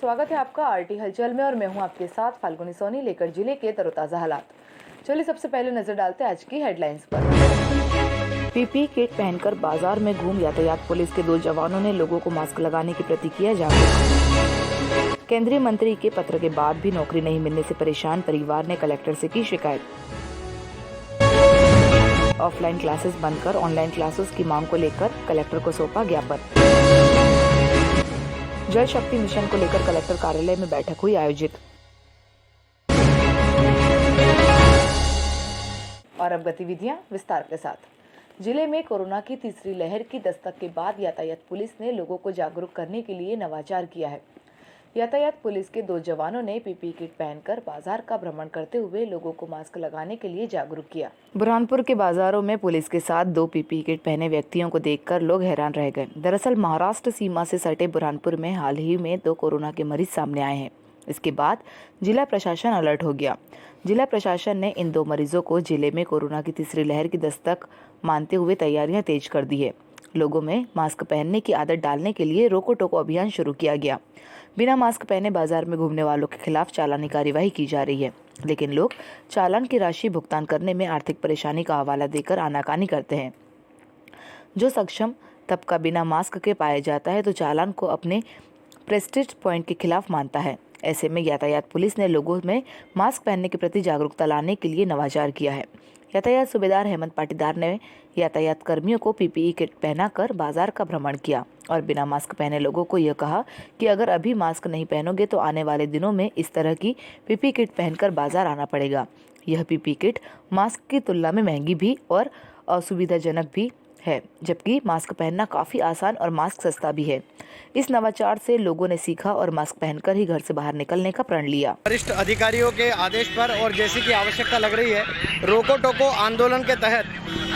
स्वागत है आपका आरटी हलचल में और मैं हूं आपके साथ फाल्गुनी सोनी लेकर जिले के तरोताजा हालात। चलिए सबसे पहले नजर डालते हैं आज की हेडलाइंस पर। पीपीई किट पहनकर बाजार में घूम यातायात पुलिस के 2 जवानों ने लोगों को मास्क लगाने के प्रति किया जागरूक। केंद्रीय मंत्री के पत्र के बाद भी नौकरी नहीं मिलने से परेशान परिवार ने कलेक्टर से की शिकायत। ऑफलाइन क्लासेस बंद कर ऑनलाइन क्लासेस की मांग को लेकर कलेक्टर को सौंपा ज्ञापन। जल शक्ति मिशन को लेकर कलेक्टर कार्यालय में बैठक हुई आयोजित। और अब गतिविधियां विस्तार के साथ। जिले में कोरोना की तीसरी लहर की दस्तक के बाद यातायात पुलिस ने लोगों को जागरूक करने के लिए नवाचार किया है। यातायात पुलिस के 2 जवानों ने पीपीई किट पहनकर बाजार का भ्रमण करते हुए लोगों को मास्क लगाने के लिए जागरूक किया। बुरहानपुर के बाजारों में पुलिस के साथ 2 पीपीई किट पहने व्यक्तियों को देखकर लोग हैरान रह गए। दरअसल महाराष्ट्र सीमा से सटे बुरहानपुर में हाल ही में 2 कोरोना के मरीज सामने आए हैं। इसके बाद जिला प्रशासन अलर्ट हो गया। जिला प्रशासन ने इन 2 मरीजों को जिले में कोरोना की तीसरी लहर की दस्तक मानते हुए तैयारियां तेज कर दी है। लोगों में मास्क पहनने की आदत डालने के लिए रोको टोको अभियान शुरू किया गया। बिना मास्क पहने बाजार में घूमने वालों के खिलाफ चालानी कार्यवाही की जा रही है, लेकिन लोग चालान की राशि भुगतान करने में आर्थिक परेशानी का हवाला देकर आनाकानी करते हैं। जो सक्षम तबका बिना मास्क के पाया जाता है तो चालान को अपने प्रेस्टीज पॉइंट के खिलाफ मानता है। ऐसे में यातायात पुलिस ने लोगों में मास्क पहनने के प्रति जागरूकता लाने के लिए नवाचार किया है। यातायात सूबेदार हेमंत पाटीदार ने यातायात कर्मियों को पीपीई किट पहनाकर बाजार का भ्रमण किया और बिना मास्क पहने लोगों को यह कहा कि अगर अभी मास्क नहीं पहनोगे तो आने वाले दिनों में इस तरह की पीपीई किट पहनकर बाजार आना पड़ेगा। यह पीपीई किट मास्क की तुलना में महंगी भी और असुविधाजनक भी है, जबकि मास्क पहनना काफी आसान और मास्क सस्ता भी है। इस नवाचार से लोगों ने सीखा और मास्क पहनकर ही घर से बाहर निकलने का प्रण लिया। वरिष्ठ अधिकारियों के आदेश पर और जैसी की आवश्यकता लग रही है, रोको टोको आंदोलन के तहत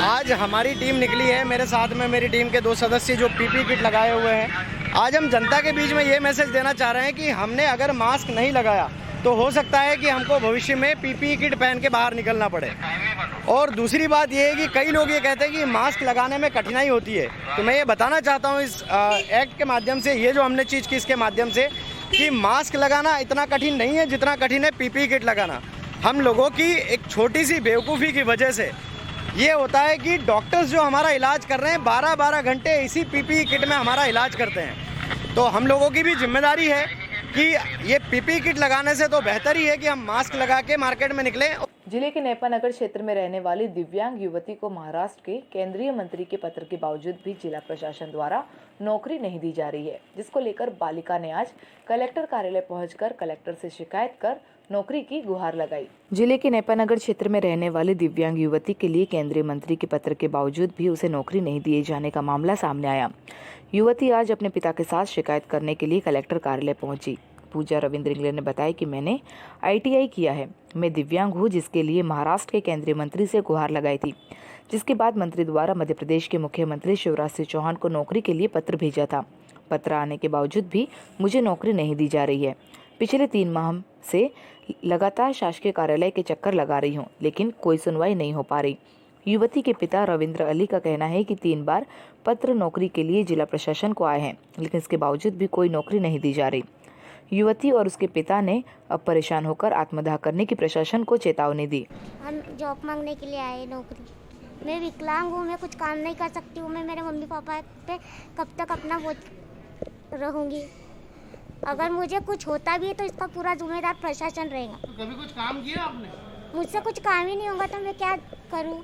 आज हमारी टीम निकली है। मेरे साथ में मेरी टीम के 2 सदस्य जो पीपीई किट लगाए हुए हैं। आज हम जनता के बीच में ये मैसेज देना चाह रहे हैं कि हमने अगर मास्क नहीं लगाया तो हो सकता है कि हमको भविष्य में पीपीई किट पहन के बाहर निकलना पड़े। और दूसरी बात ये है कि कई लोग ये कहते हैं कि मास्क लगाने में कठिनाई होती है, तो मैं ये बताना चाहता हूँ इस एक्ट के माध्यम से, ये जो हमने चीज़ की इसके माध्यम से, कि मास्क लगाना इतना कठिन नहीं है जितना कठिन है पीपीई किट लगाना। हम लोगों की एक छोटी सी बेवकूफ़ी की वजह से ये होता है कि डॉक्टर्स जो हमारा इलाज कर रहे हैं 12-12 घंटे इसी पीपीई किट में हमारा इलाज करते हैं। तो हम लोगों की भी जिम्मेदारी है कि ये पीपीई किट लगाने से तो बेहतर ही है कि हम मास्क लगा के मार्केट में निकलें। जिले के नेपा नगर क्षेत्र में रहने वाली दिव्यांग युवती को महाराष्ट्र के केंद्रीय मंत्री के पत्र के बावजूद भी जिला प्रशासन द्वारा नौकरी नहीं दी जा रही है, जिसको लेकर बालिका ने आज कलेक्टर कार्यालय पहुंचकर कलेक्टर से शिकायत कर नौकरी की गुहार लगाई। जिले के नेपा नगर क्षेत्र में रहने वाली दिव्यांग युवती के लिए केंद्रीय मंत्री के पत्र के बावजूद भी उसे नौकरी नहीं दिए जाने का मामला सामने आया। युवती आज अपने पिता के साथ शिकायत करने के लिए कलेक्टर कार्यालय पहुंची। पूजा रविंद्र इंगले ने बताया कि मैंने ITI किया है, मैं दिव्यांग हूँ, जिसके लिए महाराष्ट्र के केंद्रीय मंत्री से गुहार लगाई थी, जिसके बाद मंत्री द्वारा मध्य प्रदेश के मुख्यमंत्री शिवराज सिंह चौहान को नौकरी के लिए पत्र भेजा था। पत्र आने के बावजूद भी मुझे नौकरी नहीं दी जा रही है। पिछले 3 माह से लगातार शासकीय कार्यालय के चक्कर लगा रही हूँ, लेकिन कोई सुनवाई नहीं हो पा रही। युवती के पिता रविंद्र अली का कहना है कि 3 बार पत्र नौकरी के लिए जिला प्रशासन को आए हैं, लेकिन इसके बावजूद भी कोई नौकरी नहीं दी जा रही। युवती और उसके पिता ने अब परेशान होकर आत्मदाह करने की प्रशासन को चेतावनी दी। हम जॉब मांगने के लिए आए नौकरी। मैं विकलांग हूँ, मैं कुछ काम नहीं कर सकती हूँ। मैं मेरे मम्मी पापा पे कब तक अपना बोझ रहूँगी। अगर मुझे कुछ होता भी है तो इसका पूरा जिम्मेदार प्रशासन रहेगा। तो कभी कुछ काम किया आपने? मुझसे कुछ काम ही नहीं होगा तो मैं क्या करूँ?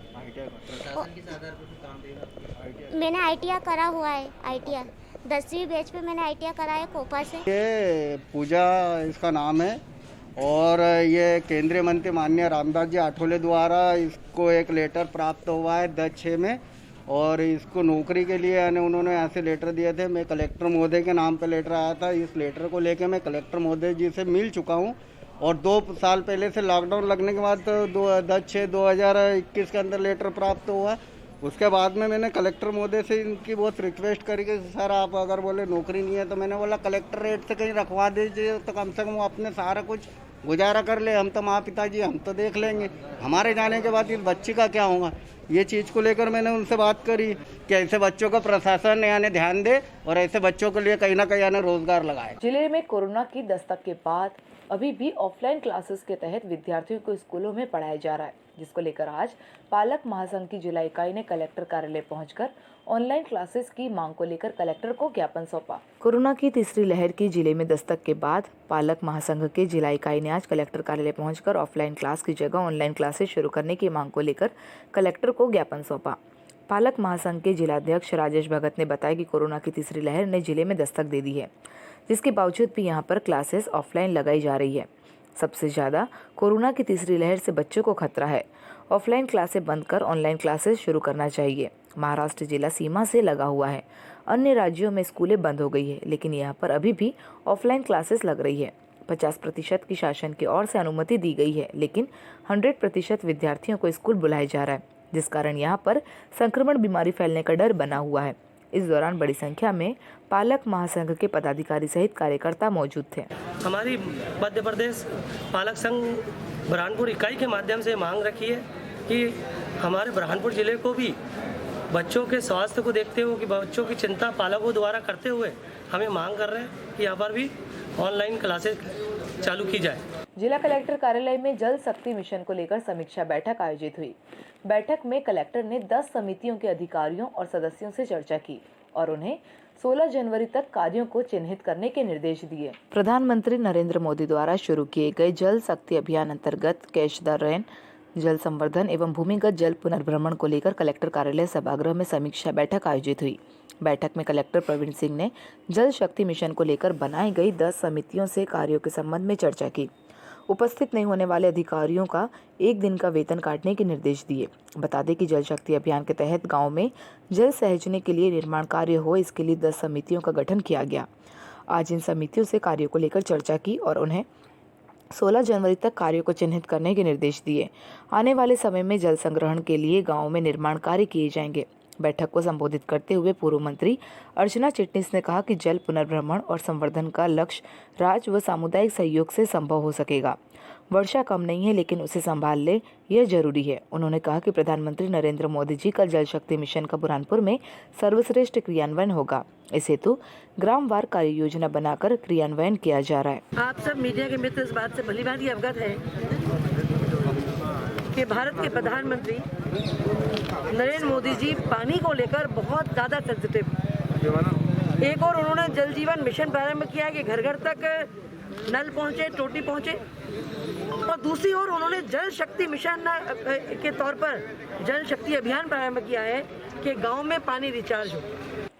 मैंने ITI करा हुआ है। ITI 10वीं बैच पे मैंने ITI करा है कोपा से। ये पूजा इसका नाम है और ये केंद्रीय मंत्री माननीय रामदास जी आठवले द्वारा इसको एक लेटर प्राप्त हुआ है 10/6 में और इसको नौकरी के लिए उन्होंने ऐसे लेटर दिए थे। मैं कलेक्टर महोदय के नाम पे लेटर आया था। इस लेटर को लेके मैं कलेक्टर महोदय जी से मिल चुका हूँ और 2 साल पहले से लॉकडाउन लगने के बाद 10/6/2021 के अंदर लेटर प्राप्त हुआ। उसके बाद में मैंने कलेक्टर महोदय से इनकी बहुत रिक्वेस्ट करी कि सर आप अगर बोले नौकरी नहीं है तो मैंने बोला कलेक्टर रेट से कहीं रखवा दीजिए तो कम से कम वो अपने सारा कुछ गुजारा कर ले, हम तो माँ पिताजी हम तो देख लेंगे, हमारे जाने के बाद इस बच्ची का क्या होगा। ये चीज़ को लेकर मैंने उनसे बात करी कि ऐसे बच्चों को प्रशासन यानी ध्यान दे और ऐसे बच्चों के लिए कहीं ना कहीं यानी रोजगार लगाए। जिले में कोरोना की दस्तक के बाद अभी भी ऑफलाइन क्लासेस के तहत विद्यार्थियों को स्कूलों में पढ़ाया जा रहा है, जिसको लेकर आज पालक महासंघ की जिला इकाई ने कलेक्टर कार्यालय पहुंचकर ऑनलाइन क्लासेस की मांग को लेकर कलेक्टर को ज्ञापन सौंपा। कोरोना की तीसरी लहर की जिले में दस्तक के बाद पालक महासंघ के जिला इकाई ने आज कलेक्टर कार्यालय पहुंचकर ऑफलाइन क्लास की जगह ऑनलाइन क्लासेस शुरू करने की मांग को लेकर कलेक्टर को ज्ञापन सौंपा। पालक महासंघ के जिलाध्यक्ष राजेश भगत ने बताया कि कोरोना की तीसरी लहर ने जिले में दस्तक दे दी है, जिसके बावजूद भी यहां पर क्लासेस ऑफलाइन लगाई जा रही है। सबसे ज़्यादा कोरोना की तीसरी लहर से बच्चों को खतरा है। ऑफलाइन क्लासेस बंद कर ऑनलाइन क्लासेस शुरू करना चाहिए। महाराष्ट्र जिला सीमा से लगा हुआ है। अन्य राज्यों में स्कूलें बंद हो गई है, लेकिन यहाँ पर अभी भी ऑफलाइन क्लासेस लग रही है। 50% की शासन की ओर से अनुमति दी गई है, लेकिन 100% विद्यार्थियों को स्कूल बुलाया जा रहा है, जिस कारण यहाँ पर संक्रमण बीमारी फैलने का डर बना हुआ है। इस दौरान बड़ी संख्या में पालक महासंघ के पदाधिकारी सहित कार्यकर्ता मौजूद थे। हमारी मध्य प्रदेश पालक संघ बुरहानपुर इकाई के माध्यम से मांग रखी है कि हमारे बुरहानपुर जिले को भी बच्चों के स्वास्थ्य को देखते हुए कि बच्चों की चिंता पालकों द्वारा करते हुए हमें मांग कर रहे हैं कि यहाँ पर भी ऑनलाइन क्लासेस चालू की जाए। जिला कलेक्टर कार्यालय में जल शक्ति मिशन को लेकर समीक्षा बैठक आयोजित हुई। बैठक में कलेक्टर ने 10 समितियों के अधिकारियों और सदस्यों से चर्चा की और उन्हें 16 जनवरी तक कार्यों को चिन्हित करने के निर्देश दिए। प्रधानमंत्री नरेंद्र मोदी द्वारा शुरू किए गए जल शक्ति अभियान अंतर्गत कैच द रेन, जल संवर्धन एवं भूमिगत जल पुनर्भ्रमण को लेकर कलेक्टर कार्यालय सभागृह में समीक्षा बैठक आयोजित हुई। बैठक में कलेक्टर प्रवीण सिंह ने जल शक्ति मिशन को लेकर बनाई गई 10 समितियों से कार्यों के संबंध में चर्चा की। उपस्थित नहीं होने वाले अधिकारियों का 1 दिन का वेतन काटने के निर्देश दिए। बता दें कि जल शक्ति अभियान के तहत गांव में जल सहेजने के लिए निर्माण कार्य हो, इसके लिए 10 समितियों का गठन किया गया। आज इन समितियों से कार्यों को लेकर चर्चा की और उन्हें 16 जनवरी तक कार्यों को चिन्हित करने के निर्देश दिए। आने वाले समय में जल संग्रहण के लिए गाँव में निर्माण कार्य किए जाएंगे। बैठक को संबोधित करते हुए पूर्व मंत्री अर्चना चिटनिस ने कहा कि जल पुनर्भ्रमण और संवर्धन का लक्ष्य राज्य व सामुदायिक सहयोग से संभव हो सकेगा। वर्षा कम नहीं है, लेकिन उसे संभाल ले यह जरूरी है। उन्होंने कहा कि प्रधानमंत्री नरेंद्र मोदी जी का जल शक्ति मिशन का बुरहानपुर में सर्वश्रेष्ठ क्रियान्वयन होगा। इस हेतु ग्रामवार कार्य योजना बनाकर क्रियान्वयन किया जा रहा है। आप सब मीडिया के मित्र इस बात से भलीभांति अवगत हैं कि भारत के प्रधानमंत्री नरेंद्र मोदी जी पानी को लेकर बहुत ज़्यादा सेंसिटिव। एक और उन्होंने जल जीवन मिशन प्रारंभ किया कि घर घर तक नल पहुंचे, टोटी पहुंचे, और दूसरी ओर उन्होंने जल शक्ति मिशन के तौर पर जल शक्ति अभियान प्रारंभ किया है कि गांव में पानी रिचार्ज हो।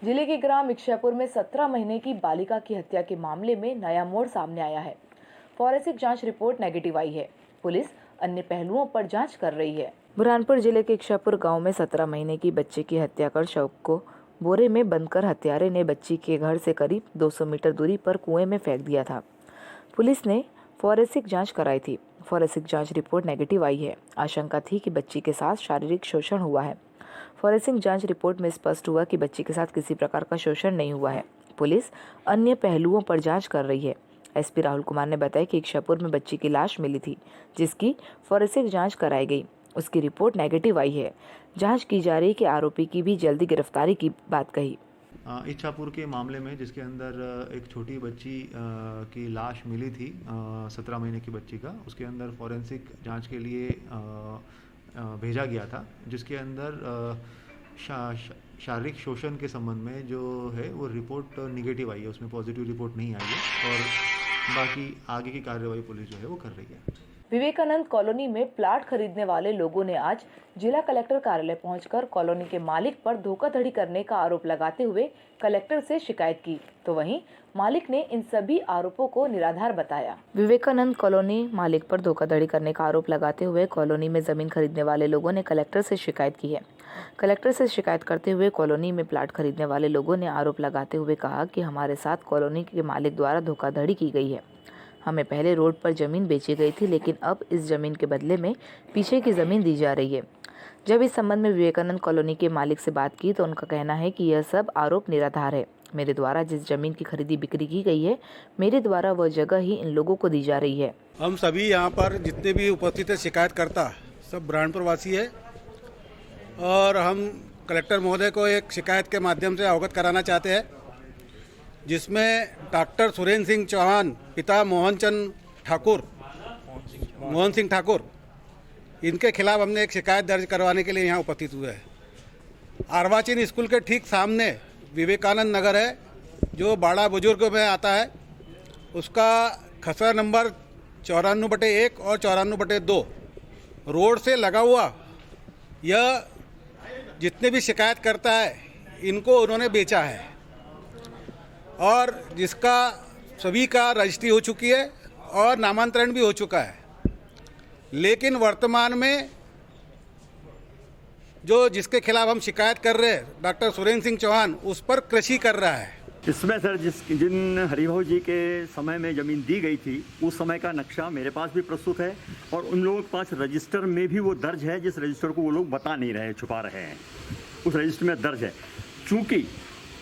जिले के ग्राम इच्छापुर में 17 महीने की बालिका की हत्या के मामले में नया मोड़ सामने आया है। फॉरेंसिक जांच रिपोर्ट नेगेटिव आई है। पुलिस अन्य पहलुओं पर जांच कर रही है। बुरहानपुर जिले के इच्छापुर गांव में 17 महीने की बच्चे की हत्या कर शव को बोरे में बंदकर हत्यारे ने बच्ची के घर से करीब 200 मीटर दूरी पर कुएं में फेंक दिया था। पुलिस ने फॉरेंसिक जांच कराई थी। फॉरेंसिक जांच रिपोर्ट नेगेटिव आई है। आशंका थी कि बच्ची के साथ शारीरिक शोषण हुआ है। फॉरेंसिक जांच रिपोर्ट में स्पष्ट हुआ कि बच्ची के साथ किसी प्रकार का शोषण नहीं हुआ है। पुलिस अन्य पहलुओं पर जांच कर रही है। एसपी राहुल कुमार ने बताया कि इच्छापुर में बच्ची की लाश मिली थी, जिसकी फॉरेंसिक जांच कराई गई। उसकी रिपोर्ट नेगेटिव आई है। जांच की जा रही है कि आरोपी की भी जल्दी गिरफ्तारी की बात कही। इच्छापुर के मामले में जिसके अंदर एक छोटी बच्ची की लाश मिली थी, 17 महीने की बच्ची का, उसके अंदर फॉरेंसिक जांच के लिए भेजा गया था, जिसके अंदर शारीरिक शोषण के संबंध में जो है वो रिपोर्ट निगेटिव आई है, उसमें पॉजिटिव रिपोर्ट नहीं आई है और बाकी आगे की कार्रवाई पुलिस जो है वो कर रही है। विवेकानंद कॉलोनी में प्लाट खरीदने वाले लोगों ने आज जिला कलेक्टर कार्यालय पहुंचकर कॉलोनी के मालिक पर धोखाधड़ी करने का आरोप लगाते हुए कलेक्टर से शिकायत की, तो वहीं मालिक ने इन सभी आरोपों को निराधार बताया। विवेकानंद कॉलोनी मालिक पर धोखाधड़ी करने का आरोप लगाते हुए कॉलोनी में जमीन खरीदने वाले लोगों ने कलेक्टर से शिकायत की है। कलेक्टर से शिकायत करते हुए कॉलोनी में प्लाट खरीदने वाले लोगों ने आरोप लगाते हुए कहा कि हमारे साथ कॉलोनी के मालिक द्वारा धोखाधड़ी की गई है। हमें पहले रोड पर ज़मीन बेची गई थी, लेकिन अब इस ज़मीन के बदले में पीछे की ज़मीन दी जा रही है। जब इस संबंध में विवेकानंद कॉलोनी के मालिक से बात की तो उनका कहना है कि यह सब आरोप निराधार है। मेरे द्वारा जिस जमीन की खरीदी बिक्री की गई है, मेरे द्वारा वह जगह ही इन लोगों को दी जा रही है। हम सभी यहाँ पर जितने भी उपस्थित है शिकायतकर्ता सब बुरहानपुर वासी है और हम कलेक्टर महोदय को एक शिकायत के माध्यम से अवगत कराना चाहते हैं, जिसमें डॉक्टर सुरेंद्र सिंह चौहान पिता मोहन सिंह ठाकुर इनके खिलाफ हमने एक शिकायत दर्ज करवाने के लिए यहाँ उपस्थित हुए हैं। अर्वाचीन स्कूल के ठीक सामने विवेकानंद नगर है जो बाड़ा बुजुर्ग में आता है, उसका खसरा नंबर 94/1 और 94/2 रोड से लगा हुआ यह जितने भी शिकायत करता है इनको उन्होंने बेचा है और जिसका सभी का रजिस्ट्री हो चुकी है और नामांतरण भी हो चुका है, लेकिन वर्तमान में जो जिसके खिलाफ हम शिकायत कर रहे हैं डॉक्टर सुरेंद्र सिंह चौहान उस पर कृषि कर रहा है। इसमें सर जिन हरिभाऊ जी के समय में ज़मीन दी गई थी उस समय का नक्शा मेरे पास भी प्रस्तुत है और उन लोगों के पास रजिस्टर में भी वो दर्ज है, जिस रजिस्टर को वो लोग बता नहीं रहे, छुपा रहे हैं, उस रजिस्टर में दर्ज है। चूँकि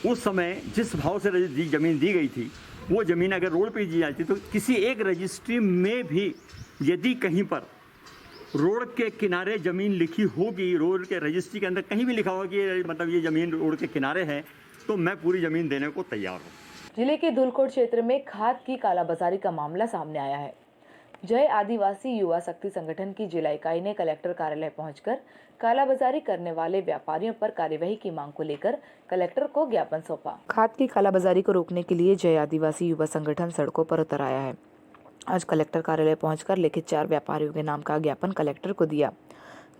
उस समय जिस भाव से ज़मीन दी गई थी वो ज़मीन अगर रोड पर दी जाती तो किसी एक रजिस्ट्री में भी यदि कहीं पर रोड के किनारे ज़मीन लिखी होगी, रोड के रजिस्ट्री के अंदर कहीं भी लिखा होगा कि मतलब ये ज़मीन रोड के किनारे है, तो मैं पूरी ज़मीन देने को तैयार हूँ। जिले के धुलकोट क्षेत्र में खाद की कालाबाजारी का मामला सामने आया है। जय आदिवासी युवा शक्ति संगठन की जिला इकाई ने कलेक्टर कार्यालय पहुंचकर कालाबाजारी करने वाले व्यापारियों पर कार्यवाही की मांग को लेकर कलेक्टर को ज्ञापन सौंपा। खाद की कालाबाजारी को रोकने के लिए जय आदिवासी युवा संगठन सड़कों पर उतर आया है। आज कलेक्टर कार्यालय पहुंचकर लिखित 4 व्यापारियों के नाम का ज्ञापन कलेक्टर को दिया।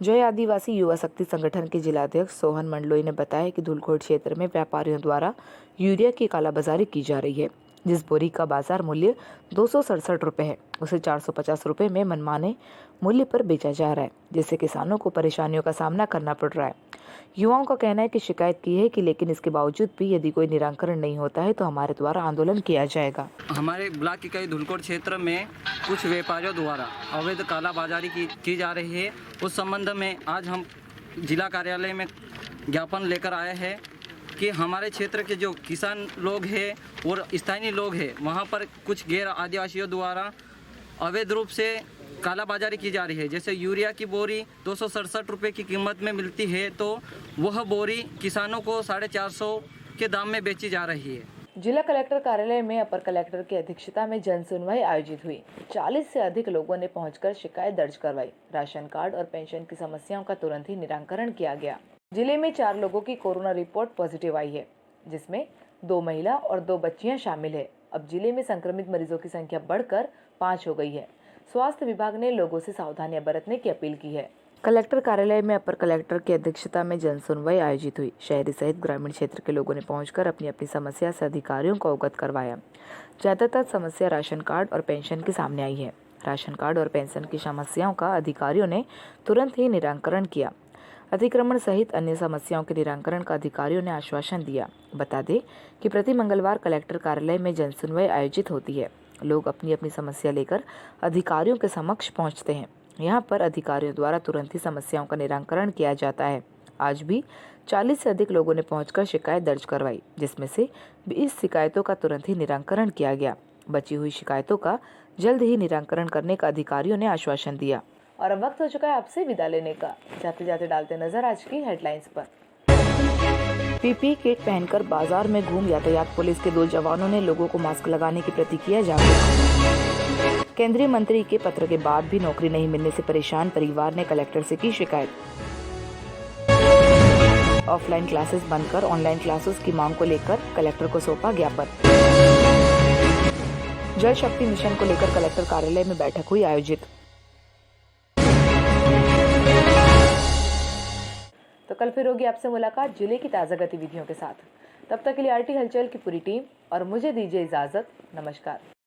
जय आदिवासी युवा शक्ति संगठन के जिलाध्यक्ष सोहन मंडलोई ने बताया कि धुलकोट क्षेत्र में व्यापारियों द्वारा यूरिया की कालाबाजारी की जा रही है। जिस बोरी का बाजार मूल्य 267 रुपये है उसे 450 रुपये में मनमाने मूल्य पर बेचा जा रहा है, जिससे किसानों को परेशानियों का सामना करना पड़ रहा है। युवाओं का कहना है कि शिकायत की है कि लेकिन इसके बावजूद भी यदि कोई निराकरण नहीं होता है तो हमारे द्वारा आंदोलन किया जाएगा। हमारे ब्लॉक इकाई धुलकोट क्षेत्र में कुछ व्यापारियों द्वारा अवैध कालाबाजारी की जा रही है। उस संबंध में आज हम जिला कार्यालय में ज्ञापन लेकर आए हैं कि हमारे क्षेत्र के जो किसान लोग हैं और स्थानीय लोग हैं वहाँ पर कुछ गैर आदिवासियों द्वारा अवैध रूप से कालाबाजारी की जा रही है। जैसे यूरिया की बोरी 267 रुपये की कीमत में मिलती है तो वह बोरी किसानों को 450 के दाम में बेची जा रही है। जिला कलेक्टर कार्यालय में अपर कलेक्टर की अध्यक्षता में जन सुनवाई आयोजित हुई। 40 से अधिक लोगों ने पहुंचकर शिकायत दर्ज करवाई। राशन कार्ड और पेंशन की समस्याओं का तुरंत ही निराकरण किया गया। जिले में 4 लोगों की कोरोना रिपोर्ट पॉजिटिव आई है, जिसमें 2 महिला और 2 बच्चियां शामिल है। अब जिले में संक्रमित मरीजों की संख्या बढ़कर 5 हो गई है। स्वास्थ्य विभाग ने लोगों से सावधानियां बरतने की अपील की है। कलेक्टर कार्यालय में अपर कलेक्टर की अध्यक्षता में जन सुनवाई आयोजित हुई। शहरी सहित ग्रामीण क्षेत्र के लोगों ने पहुंचकर अपनी अपनी समस्या से अधिकारियों को अवगत करवाया। ज्यादातर समस्या राशन कार्ड और पेंशन के सामने आई है। राशन कार्ड और पेंशन की समस्याओं का अधिकारियों ने तुरंत ही निराकरण किया। अतिक्रमण सहित अन्य समस्याओं के निराकरण का अधिकारियों ने आश्वासन दिया। बता दें कि प्रति मंगलवार कलेक्टर कार्यालय में जन सुनवाई आयोजित होती है। लोग अपनी अपनी समस्या लेकर अधिकारियों के समक्ष पहुंचते हैं। यहाँ पर अधिकारियों द्वारा तुरंत ही समस्याओं का निराकरण किया जाता है। आज भी 40 से अधिक लोगों ने पहुंचकर शिकायत दर्ज करवाई, जिसमें से 20 शिकायतों का तुरंत ही निराकरण किया गया। बची हुई शिकायतों का जल्द ही निराकरण करने का अधिकारियों ने आश्वासन दिया। और अब वक्त हो चुका है आपसे विदा लेने का। जाते जाते डालते नजर आज की हेडलाइंस पर। पीपी किट पहनकर बाजार में घूम यातायात पुलिस के 2 जवानों ने लोगों को मास्क लगाने के प्रति किया जागरूक। केंद्रीय मंत्री के पत्र के बाद भी नौकरी नहीं मिलने से परेशान परिवार ने कलेक्टर से की शिकायत। ऑफलाइन क्लासेस बंद कर ऑनलाइन क्लासेस की मांग को लेकर कलेक्टर को सौंपा ज्ञापन। जल शक्ति मिशन को लेकर कलेक्टर कार्यालय में बैठक हुई आयोजित। तो कल फिर होगी आपसे मुलाकात जिले की ताज़ा गतिविधियों के साथ। तब तक के लिए आरटी हलचल की पूरी टीम और मुझे दीजिए इजाजत। नमस्कार।